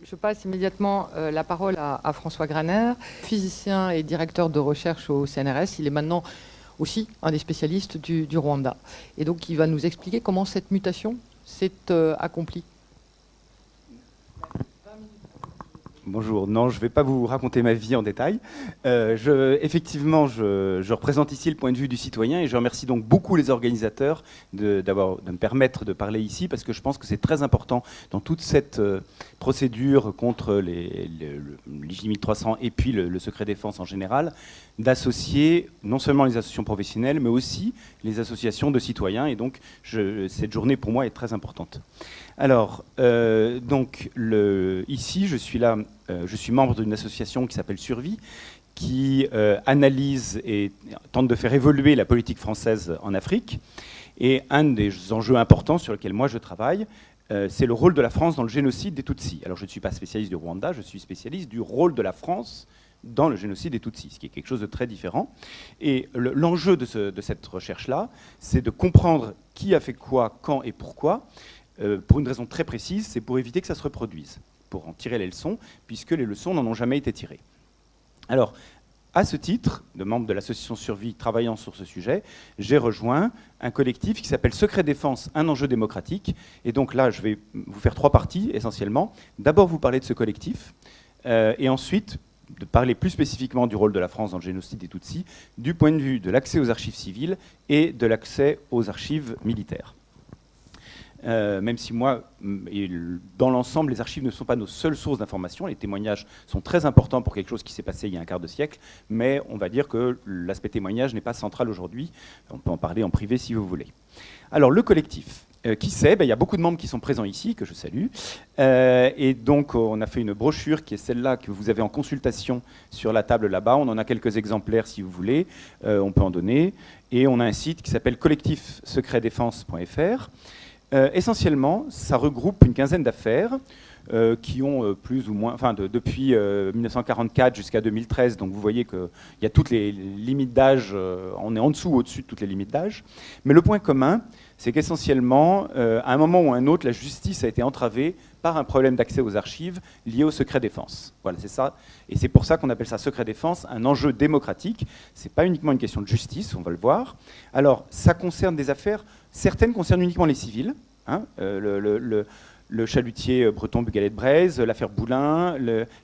Je passe immédiatement la parole à François Graner, physicien et directeur de recherche au CNRS. Il est maintenant aussi un des spécialistes du Rwanda. Et donc, il va nous expliquer comment cette mutation s'est accomplie. Bonjour, non, je ne vais pas vous raconter ma vie en détail. Effectivement, je représente ici le point de vue du citoyen et je remercie donc beaucoup les organisateurs de me permettre de parler ici parce que je pense que c'est très important dans toute cette procédure contre l'IJ 1300 et puis le secret défense en général, d'associer non seulement les associations professionnelles mais aussi les associations de citoyens et donc cette journée pour moi est très importante. Alors, ici, je suis là, je suis membre d'une association qui s'appelle Survie, qui analyse et tente de faire évoluer la politique française en Afrique. Et un des enjeux importants sur lesquels moi je travaille, c'est le rôle de la France dans le génocide des Tutsis. Alors, je ne suis pas spécialiste du Rwanda, je suis spécialiste du rôle de la France dans le génocide des Tutsis, ce qui est quelque chose de très différent. Et l'enjeu de cette recherche-là, c'est de comprendre qui a fait quoi, quand et pourquoi, pour une raison très précise, c'est pour éviter que ça se reproduise, pour en tirer les leçons, puisque les leçons n'en ont jamais été tirées. Alors, à ce titre, de membre de l'association Survie travaillant sur ce sujet, j'ai rejoint un collectif qui s'appelle Secret Défense, un enjeu démocratique. Et donc là, je vais vous faire 3 parties, essentiellement. D'abord, vous parler de ce collectif, et ensuite, de parler plus spécifiquement du rôle de la France dans le génocide des Tutsis, du point de vue de l'accès aux archives civiles et de l'accès aux archives militaires. Même si moi, dans l'ensemble, les archives ne sont pas nos seules sources d'information. Les témoignages sont très importants pour quelque chose qui s'est passé il y a un quart de siècle, mais on va dire que l'aspect témoignage n'est pas central aujourd'hui. On peut en parler en privé si vous voulez. Alors, le collectif. Qui c'est? Il y a beaucoup de membres qui sont présents ici, que je salue. Et donc, on a fait une brochure qui est celle-là que vous avez en consultation sur la table là-bas. On en a quelques exemplaires si vous voulez. On peut en donner. Et on a un site qui s'appelle collectifsecretdéfense.fr. Essentiellement, ça regroupe une quinzaine d'affaires qui ont plus ou moins, depuis 1944 jusqu'à 2013, donc vous voyez qu'il y a toutes les limites d'âge, on est en dessous ou au-dessus de toutes les limites d'âge. Mais le point commun, c'est qu'essentiellement, à un moment ou à un autre, la justice a été entravée par un problème d'accès aux archives lié au secret défense. Voilà, c'est ça. Et c'est pour ça qu'on appelle ça secret défense, un enjeu démocratique. Ce n'est pas uniquement une question de justice, on va le voir. Alors, ça concerne des affaires, certaines concernent uniquement les civils, hein, le chalutier breton Bugalet-Braise, l'affaire Boulin,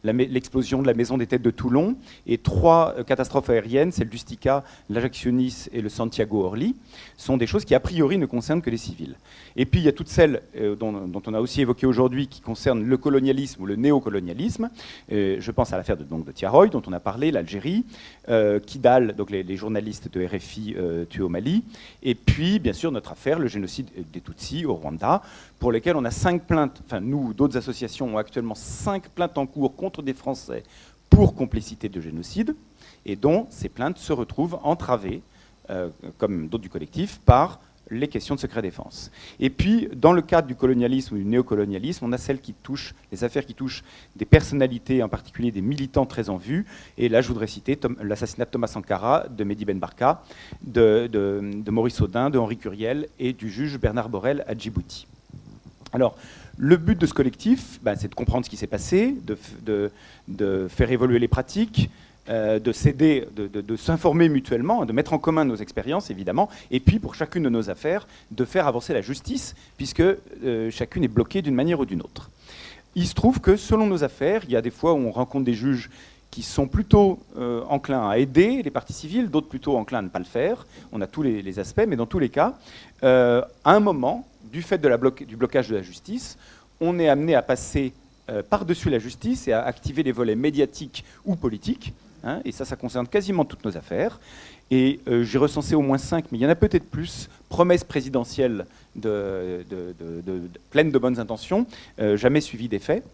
l'explosion de la maison des Têtes de Toulon, et 3 catastrophes aériennes, celle du Stika, l'Ajaccio-Nice et le Santiago-Orly, sont des choses qui a priori ne concernent que les civils. Et puis il y a toutes celles dont on a aussi évoqué aujourd'hui qui concernent le colonialisme ou le néocolonialisme. Je pense à l'affaire de Tiaroy, dont on a parlé, l'Algérie, Kidal, donc les journalistes de RFI tués au Mali, et puis bien sûr notre affaire, le génocide des Tutsis au Rwanda, pour lesquels on a 5 plaintes, enfin nous, d'autres associations ont actuellement 5 plaintes en cours contre des Français pour complicité de génocide, et dont ces plaintes se retrouvent entravées, comme d'autres du collectif, par les questions de secret défense. Et puis, dans le cadre du colonialisme ou du néocolonialisme, on a les affaires qui touchent des personnalités, en particulier des militants très en vue. Et là, je voudrais citer l'assassinat de Thomas Sankara, de Mehdi Ben Barka, de Maurice Audin, de Henri Curiel et du juge Bernard Borel à Djibouti. Alors, le but de ce collectif, c'est de comprendre ce qui s'est passé, de faire évoluer les pratiques, de s'aider, de s'informer mutuellement, de mettre en commun nos expériences, évidemment, et puis, pour chacune de nos affaires, de faire avancer la justice, puisque chacune est bloquée d'une manière ou d'une autre. Il se trouve que, selon nos affaires, il y a des fois où on rencontre des juges qui sont plutôt enclins à aider les parties civiles, d'autres plutôt enclins à ne pas le faire. On a tous les aspects, mais dans tous les cas, à un moment, du fait du blocage de la justice, on est amené à passer par-dessus la justice et à activer les volets médiatiques ou politiques. Hein, et ça concerne quasiment toutes nos affaires. Et j'ai recensé au moins 5, mais il y en a peut-être plus, promesses présidentielles pleines de bonnes intentions, jamais suivies des faits.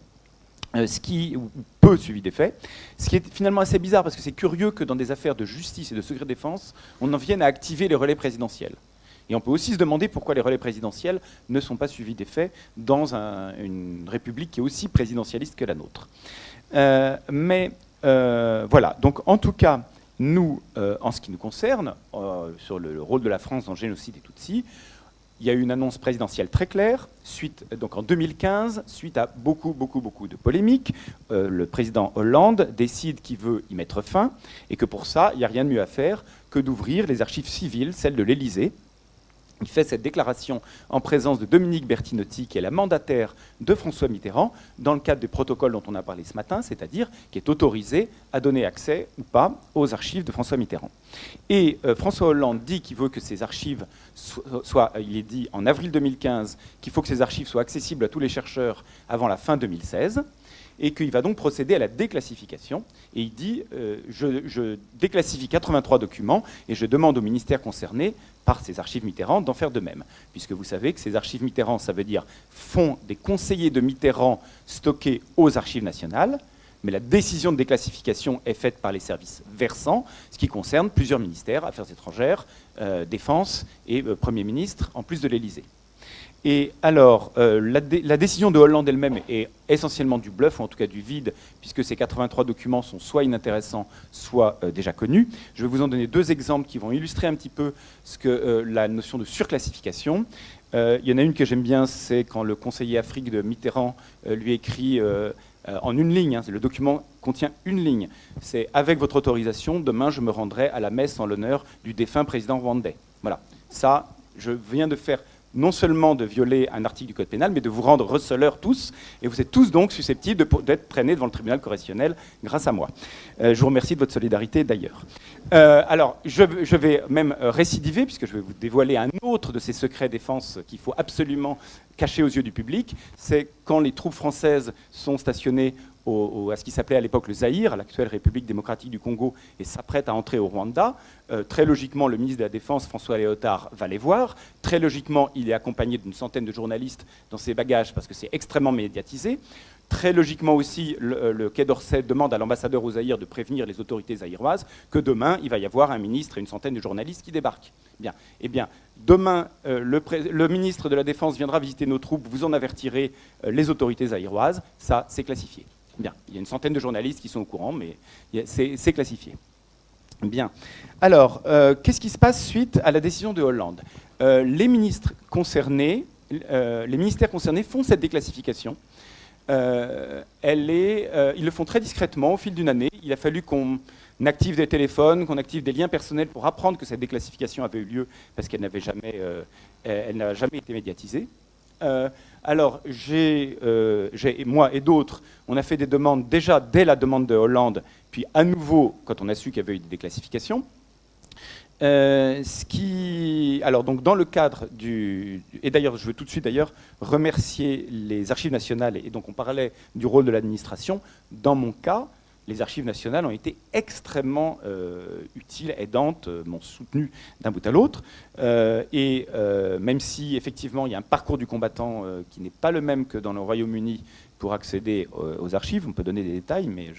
Ou peu suivi des faits, ce qui est finalement assez bizarre parce que c'est curieux que dans des affaires de justice et de secret défense, on en vienne à activer les relais présidentiels. Et on peut aussi se demander pourquoi les relais présidentiels ne sont pas suivis des faits dans une république qui est aussi présidentialiste que la nôtre. Voilà, donc en tout cas, nous, en ce qui nous concerne, sur le rôle de la France dans le génocide des Tutsis, il y a eu une annonce présidentielle très claire, donc en 2015, suite à beaucoup de polémiques. Le président Hollande décide qu'il veut y mettre fin et que pour ça, il n'y a rien de mieux à faire que d'ouvrir les archives civiles, celles de l'Élysée. Il fait cette déclaration en présence de Dominique Bertinotti, qui est la mandataire de François Mitterrand, dans le cadre des protocoles dont on a parlé ce matin, c'est-à-dire qui est autorisé à donner accès ou pas aux archives de François Mitterrand. Et François Hollande dit qu'il veut que ces archives soient, il est dit en avril 2015, qu'il faut que ces archives soient accessibles à tous les chercheurs avant la fin 2016, et qu'il va donc procéder à la déclassification. Et il dit je déclassifie 83 documents et je demande au ministère concerné par ces archives Mitterrand d'en faire de même. Puisque vous savez que ces archives Mitterrand, ça veut dire fonds des conseillers de Mitterrand stockés aux archives nationales, mais la décision de déclassification est faite par les services versants, ce qui concerne plusieurs ministères, Affaires étrangères, Défense et Premier ministre, en plus de l'Élysée. Et alors, la décision de Hollande elle-même est essentiellement du bluff, ou en tout cas du vide, puisque ces 83 documents sont soit inintéressants, soit déjà connus. Je vais vous en donner deux exemples qui vont illustrer un petit peu ce que la notion de surclassification. Il y en a une que j'aime bien, c'est quand le conseiller Afrique de Mitterrand lui écrit en une ligne, le document contient une ligne, c'est « Avec votre autorisation, demain je me rendrai à la messe en l'honneur du défunt président rwandais ». Voilà, ça, je viens de faire non seulement de violer un article du Code pénal, mais de vous rendre receleurs tous, et vous êtes tous donc susceptibles d'être traînés devant le tribunal correctionnel grâce à moi. Je vous remercie de votre solidarité d'ailleurs. Alors, je vais même récidiver, puisque je vais vous dévoiler un autre de ces secrets défense qu'il faut absolument cacher aux yeux du public, c'est quand les troupes françaises sont stationnées à ce qui s'appelait à l'époque le Zaïre, l'actuelle République démocratique du Congo, et s'apprête à entrer au Rwanda. Très logiquement, le ministre de la Défense, François Léotard, va les voir. Très logiquement, il est accompagné d'une centaine de journalistes dans ses bagages parce que c'est extrêmement médiatisé. Très logiquement aussi, le Quai d'Orsay demande à l'ambassadeur au Zaïre de prévenir les autorités zaïroises que demain, il va y avoir un ministre et une centaine de journalistes qui débarquent. Bien. Eh bien, demain, le ministre de la Défense viendra visiter nos troupes, vous en avertirez les autorités zaïroises. Ça, c'est classifié. Bien, il y a une centaine de journalistes qui sont au courant, mais c'est classifié. Bien. Alors, qu'est-ce qui se passe suite à la décision de Hollande ? Les ministères concernés font cette déclassification. Ils le font très discrètement au fil d'une année. Il a fallu qu'on active des téléphones, qu'on active des liens personnels pour apprendre que cette déclassification avait eu lieu, parce qu'elle n'a jamais été médiatisée. Alors, moi et d'autres, on a fait des demandes déjà dès la demande de Hollande, puis à nouveau quand on a su qu'il y avait eu des déclassifications. Alors, donc, dans le cadre et d'ailleurs, je veux tout de suite remercier les Archives nationales, et donc on parlait du rôle de l'administration. Dans mon cas, les Archives nationales ont été extrêmement utiles, aidantes, m'ont soutenu d'un bout à l'autre. Même si, effectivement, il y a un parcours du combattant qui n'est pas le même que dans le Royaume-Uni pour accéder aux archives, on peut donner des détails, mais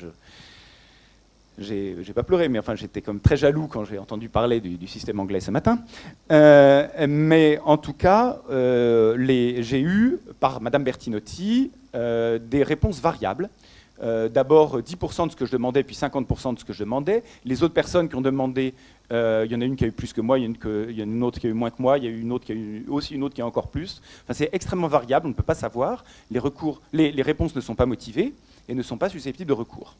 j'ai pas pleuré, mais enfin, j'étais comme très jaloux quand j'ai entendu parler du système anglais ce matin. Mais en tout cas, j'ai eu, par Madame Bertinotti, des réponses variables. D'abord 10% de ce que je demandais, puis 50% de ce que je demandais. Les autres personnes qui ont demandé, il y en a une qui a eu plus que moi, il y a une autre qui a eu moins que moi, il y a eu une autre qui a eu aussi une autre qui a encore plus. Enfin, c'est extrêmement variable, on ne peut pas savoir. Les réponses ne sont pas motivées et ne sont pas susceptibles de recours.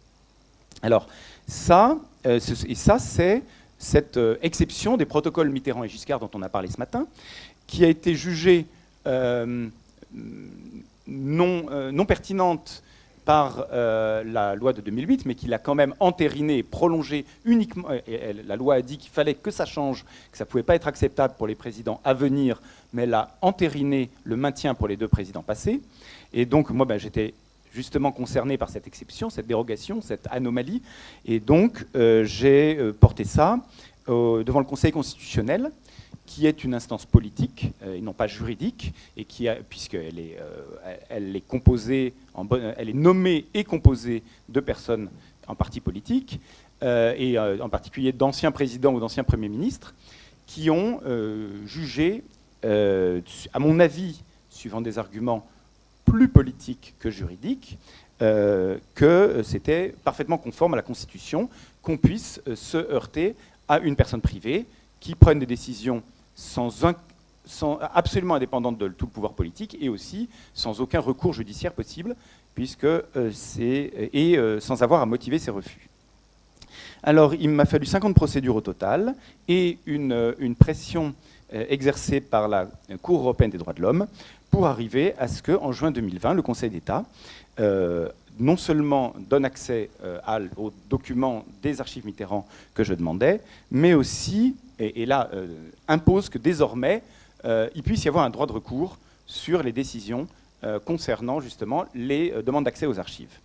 Alors, c'est cette exception des protocoles Mitterrand et Giscard dont on a parlé ce matin, qui a été jugée non pertinente par la loi de 2008, mais qui l'a quand même entériné et prolongé uniquement. La loi a dit qu'il fallait que ça change, que ça ne pouvait pas être acceptable pour les présidents à venir, mais elle a entériné le maintien pour les deux présidents passés. Et donc, moi, j'étais justement concerné par cette exception, cette dérogation, cette anomalie. Et donc, j'ai porté ça devant le Conseil constitutionnel, qui est une instance politique et non pas juridique, et puisqu'elle est composée, elle est nommée et composée de personnes en parti politique, et en particulier d'anciens présidents ou d'anciens premiers ministres, qui ont jugé, à mon avis, suivant des arguments plus politiques que juridiques, que c'était parfaitement conforme à la Constitution qu'on puisse se heurter à une personne privée qui prenne des décisions sans absolument indépendante de tout le pouvoir politique et aussi sans aucun recours judiciaire possible, puisque sans avoir à motiver ses refus. Alors, il m'a fallu 50 procédures au total et une pression exercée par la Cour européenne des droits de l'homme pour arriver à ce qu'en juin 2020, le Conseil d'État non seulement donne accès aux documents des archives Mitterrand que je demandais, mais aussi, et là, impose que désormais, il puisse y avoir un droit de recours sur les décisions concernant justement les demandes d'accès aux archives.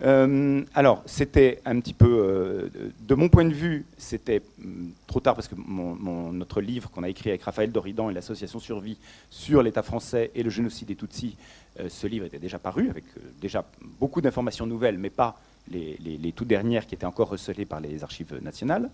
Alors, c'était un petit peu, de mon point de vue, c'était trop tard parce que notre livre qu'on a écrit avec Raphaël Doridan et l'association Survie sur l'État français et le génocide des Tutsis, ce livre était déjà paru avec déjà beaucoup d'informations nouvelles, mais pas les toutes dernières qui étaient encore recelées par les archives nationales.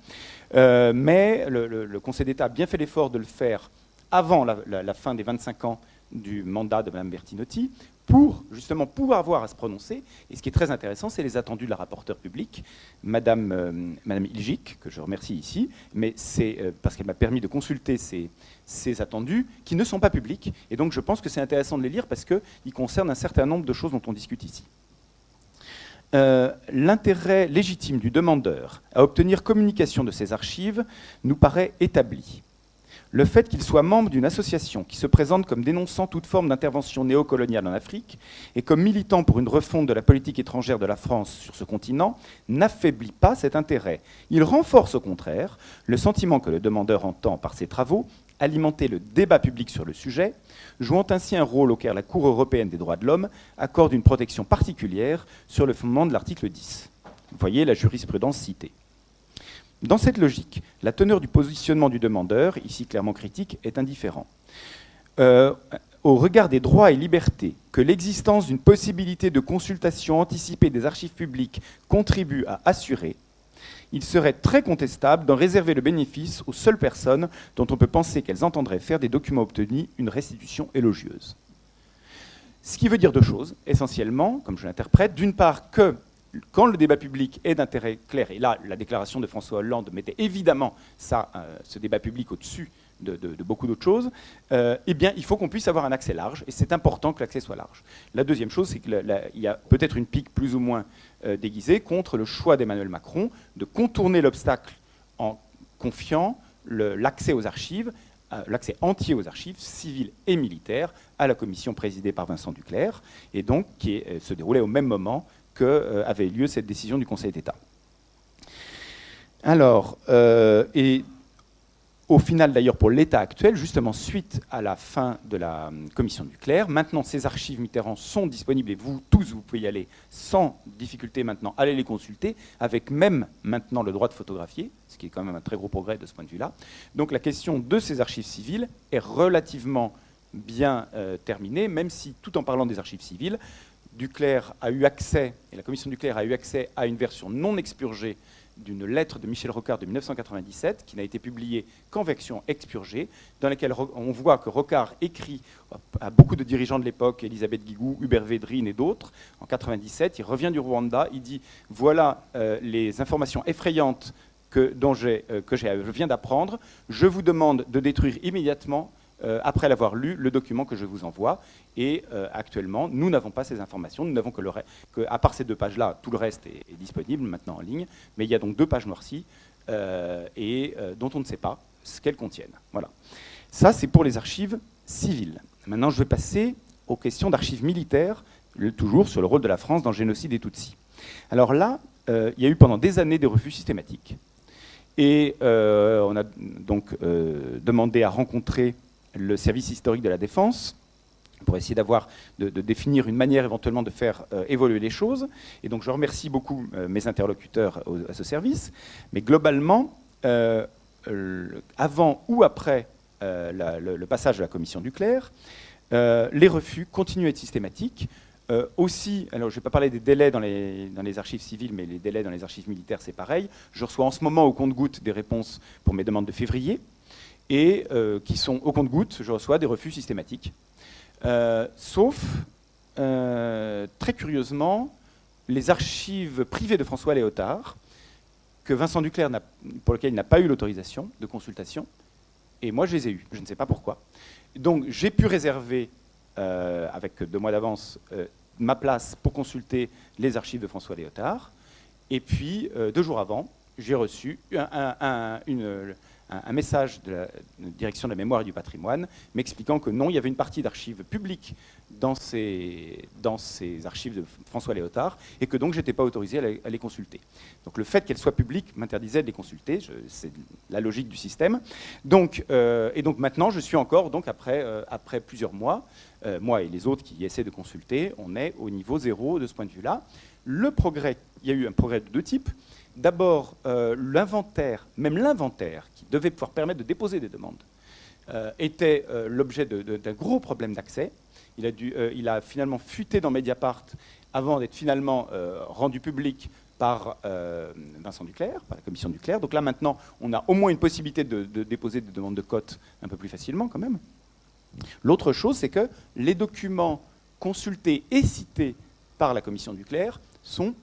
Mais le Conseil d'État a bien fait l'effort de le faire avant la fin des 25 ans du mandat de Mme Bertinotti, pour justement pouvoir avoir à se prononcer. Et ce qui est très intéressant, c'est les attendus de la rapporteure publique, Madame Ilgic, que je remercie ici, mais c'est parce qu'elle m'a permis de consulter ces attendus, qui ne sont pas publics. Et donc je pense que c'est intéressant de les lire parce qu'ils concernent un certain nombre de choses dont on discute ici. L'intérêt légitime du demandeur à obtenir communication de ces archives nous paraît établi. Le fait qu'il soit membre d'une association qui se présente comme dénonçant toute forme d'intervention néocoloniale en Afrique et comme militant pour une refonte de la politique étrangère de la France sur ce continent n'affaiblit pas cet intérêt. Il renforce au contraire le sentiment que le demandeur entend, par ses travaux, alimenter le débat public sur le sujet, jouant ainsi un rôle auquel la Cour européenne des droits de l'homme accorde une protection particulière sur le fondement de l'article 10. Vous voyez la jurisprudence citée. Dans cette logique, la teneur du positionnement du demandeur, ici clairement critique, est indifférent. Au regard des droits et libertés que l'existence d'une possibilité de consultation anticipée des archives publiques contribue à assurer, il serait très contestable d'en réserver le bénéfice aux seules personnes dont on peut penser qu'elles entendraient faire des documents obtenus une restitution élogieuse. Ce qui veut dire deux choses, essentiellement, comme je l'interprète, d'une part que quand le débat public est d'intérêt clair, et là, la déclaration de François Hollande mettait évidemment ce débat public au-dessus de beaucoup d'autres choses, eh bien, il faut qu'on puisse avoir un accès large, et c'est important que l'accès soit large. La deuxième chose, c'est qu'il y a peut-être une pique plus ou moins déguisée contre le choix d'Emmanuel Macron de contourner l'obstacle en confiant l'accès aux archives, l'accès entier aux archives civiles et militaires à la commission présidée par Vincent Duclercq, et donc qui se déroulait au même moment qu'avait lieu cette décision du Conseil d'État. Alors, et au final d'ailleurs pour l'État actuel, justement suite à la fin de la commission Duclercq, maintenant ces archives Mitterrand sont disponibles et vous tous vous pouvez y aller sans difficulté maintenant, allez les consulter, avec même maintenant le droit de photographier, ce qui est quand même un très gros progrès de ce point de vue-là. Donc la question de ces archives civiles est relativement bien terminée, même si tout en parlant des archives civiles, Duclercq a eu accès, et la commission Duclercq a eu accès à une version non expurgée d'une lettre de Michel Rocard de 1997, qui n'a été publiée qu'en version expurgée, dans laquelle on voit que Rocard écrit à beaucoup de dirigeants de l'époque, Elisabeth Guigou, Hubert Védrine et d'autres, en 1997, il revient du Rwanda, il dit « Voilà les informations effrayantes que je viens d'apprendre, je vous demande de détruire immédiatement après l'avoir lu, le document que je vous envoie. Et actuellement, nous n'avons pas ces informations. Nous n'avons à part ces deux pages-là, tout le reste est disponible maintenant en ligne. Mais il y a donc deux pages noircies dont on ne sait pas ce qu'elles contiennent. Voilà. Ça, c'est pour les archives civiles. Maintenant, je vais passer aux questions d'archives militaires, toujours sur le rôle de la France dans le génocide des Tutsis. Alors là, il y a eu pendant des années des refus systématiques. Et on a donc demandé à rencontrer le service historique de la Défense pour essayer de définir une manière éventuellement de faire évoluer les choses. Et donc je remercie beaucoup mes interlocuteurs à ce service. Mais globalement, avant ou après le passage de la commission Duclercq, les refus continuent à être systématiques. Aussi, alors je ne vais pas parler des délais dans les archives civiles, mais les délais dans les archives militaires, c'est pareil. Je reçois en ce moment au compte-gouttes des réponses pour mes demandes de février, et qui sont au compte-gouttes, je reçois des refus systématiques. Sauf, très curieusement, les archives privées de François Léotard, que Vincent Duclercq pour lesquelles il n'a pas eu l'autorisation de consultation, et moi je les ai eues, je ne sais pas pourquoi. Donc j'ai pu réserver, avec 2 mois d'avance, ma place pour consulter les archives de François Léotard. Et puis, 2 jours avant, j'ai reçu un message de la direction de la mémoire et du patrimoine m'expliquant que non, il y avait une partie d'archives publiques dans ces archives de François Léotard et que donc je n'étais pas autorisé à les consulter. Donc le fait qu'elles soient publiques m'interdisait de les consulter, c'est la logique du système. Donc, et donc maintenant, je suis encore, donc après plusieurs mois, moi et les autres qui essaient de consulter, on est au niveau 0 de ce point de vue-là. Le progrès, il y a eu un progrès de 2 types. D'abord, l'inventaire, même l'inventaire, qui devait pouvoir permettre de déposer des demandes, était l'objet d'un gros problème d'accès. Il a finalement fuité dans Mediapart avant d'être finalement rendu public par Vincent Duclerc, par la commission Duclerc. Donc là, maintenant, on a au moins une possibilité de déposer des demandes de cote un peu plus facilement, quand même. L'autre chose, c'est que les documents consultés et cités par la commission Duclerc sont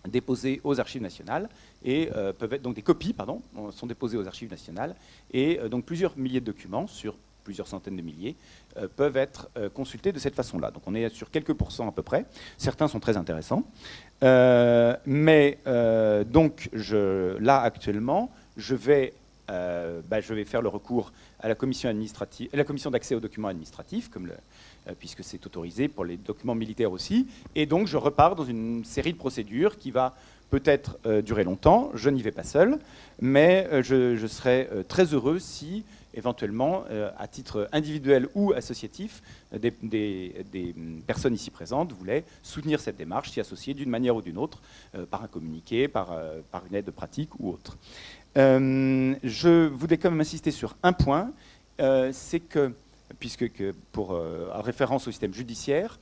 déposés aux archives nationales et peuvent être donc des copies, pardon, sont déposées aux archives nationales et donc plusieurs milliers de documents sur plusieurs centaines de milliers peuvent être consultés de cette façon-là. Donc on est sur quelques pourcents à peu près. Certains sont très intéressants, mais donc là actuellement je vais faire le recours à la commission administrative, à la commission d'accès aux documents administratifs, puisque c'est autorisé pour les documents militaires aussi. Et donc, je repars dans une série de procédures qui va peut-être durer longtemps. Je n'y vais pas seul, mais je serai très heureux si, éventuellement, à titre individuel ou associatif, des personnes ici présentes voulaient soutenir cette démarche, s'y associer d'une manière ou d'une autre, par un communiqué, par une aide pratique ou autre. Je voudrais quand même insister sur un point, c'est que, pour référence au système judiciaire,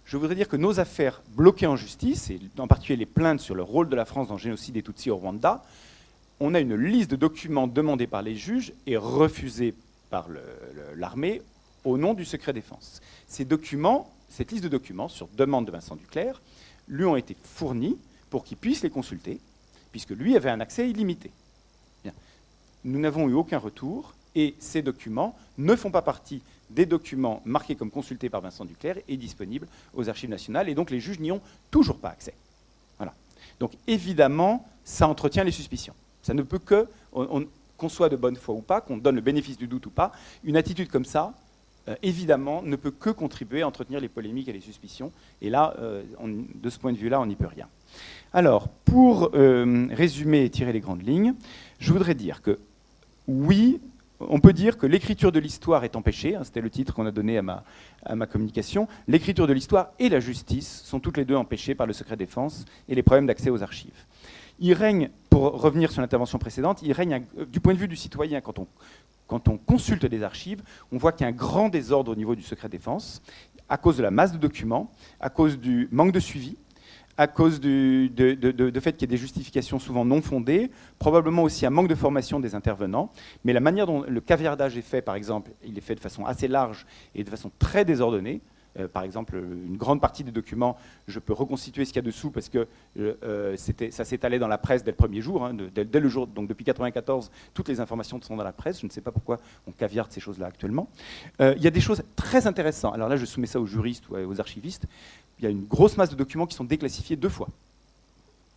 je voudrais dire que nos affaires bloquées en justice, et en particulier les plaintes sur le rôle de la France dans le génocide des Tutsis au Rwanda, on a une liste de documents demandés par les juges et refusés par l'armée au nom du secret défense. Cette liste de documents, sur demande de Vincent Duclerc, lui ont été fournis pour qu'il puisse les consulter, puisque lui avait un accès illimité. Bien. Nous n'avons eu aucun retour, et ces documents ne font pas partie des documents marqués comme consultés par Vincent Duclerc et disponibles aux archives nationales, et donc les juges n'y ont toujours pas accès. Voilà. Donc évidemment, ça entretient les suspicions. Ça ne peut que, qu'on soit de bonne foi ou pas, qu'on donne le bénéfice du doute ou pas, une attitude comme ça, évidemment, ne peut que contribuer à entretenir les polémiques et les suspicions. Et là, de ce point de vue-là, on n'y peut rien. Alors, pour résumer et tirer les grandes lignes, je voudrais dire que, oui, on peut dire que l'écriture de l'histoire est empêchée, hein, c'était le titre qu'on a donné à ma communication. L'écriture de l'histoire et la justice sont toutes les deux empêchées par le secret défense et les problèmes d'accès aux archives. Il règne, pour revenir sur l'intervention précédente, il règne, du point de vue du citoyen, quand on consulte des archives, on voit qu'il y a un grand désordre au niveau du secret défense, à cause de la masse de documents, à cause du manque de suivi, à cause du fait qu'il y ait des justifications souvent non fondées, probablement aussi un manque de formation des intervenants, mais la manière dont le caviardage est fait, par exemple, il est fait de façon assez large et de façon très désordonnée. Par exemple, une grande partie des documents, je peux reconstituer ce qu'il y a dessous parce que ça s'étalait dans la presse dès le premier jour, hein, dès le jour. Donc depuis 1994, toutes les informations sont dans la presse. Je ne sais pas pourquoi on caviarde ces choses-là actuellement. Il y a des choses très intéressantes. Alors là, je soumets ça aux juristes ou aux archivistes. Il y a une grosse masse de documents qui sont déclassifiés 2 fois.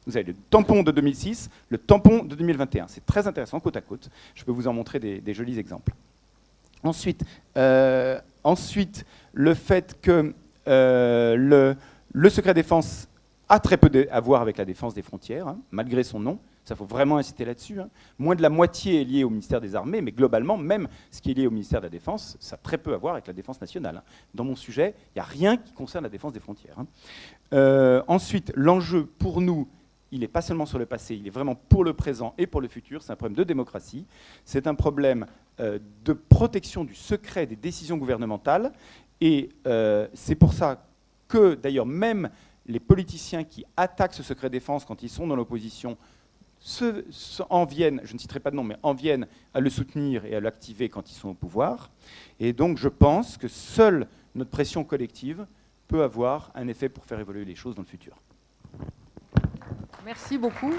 Vous avez le tampon de 2006, le tampon de 2021. C'est très intéressant, côte à côte. Je peux vous en montrer des jolis exemples. Ensuite, le fait que le secret défense a très peu à voir avec la défense des frontières, hein, malgré son nom. Ça, faut vraiment insister là-dessus. Hein. Moins de la moitié est lié au ministère des Armées, mais globalement, même ce qui est lié au ministère de la Défense, ça a très peu à voir avec la défense nationale. Hein. Dans mon sujet, il n'y a rien qui concerne la défense des frontières. Hein. Ensuite, l'enjeu pour nous, il n'est pas seulement sur le passé, il est vraiment pour le présent et pour le futur. C'est un problème de démocratie. C'est un problème de protection du secret des décisions gouvernementales. Et c'est pour ça que, d'ailleurs, même les politiciens qui attaquent ce secret défense quand ils sont dans l'opposition en viennent, je ne citerai pas de nom, mais en viennent à le soutenir et à l'activer quand ils sont au pouvoir. Et donc je pense que seule notre pression collective peut avoir un effet pour faire évoluer les choses dans le futur. Merci beaucoup.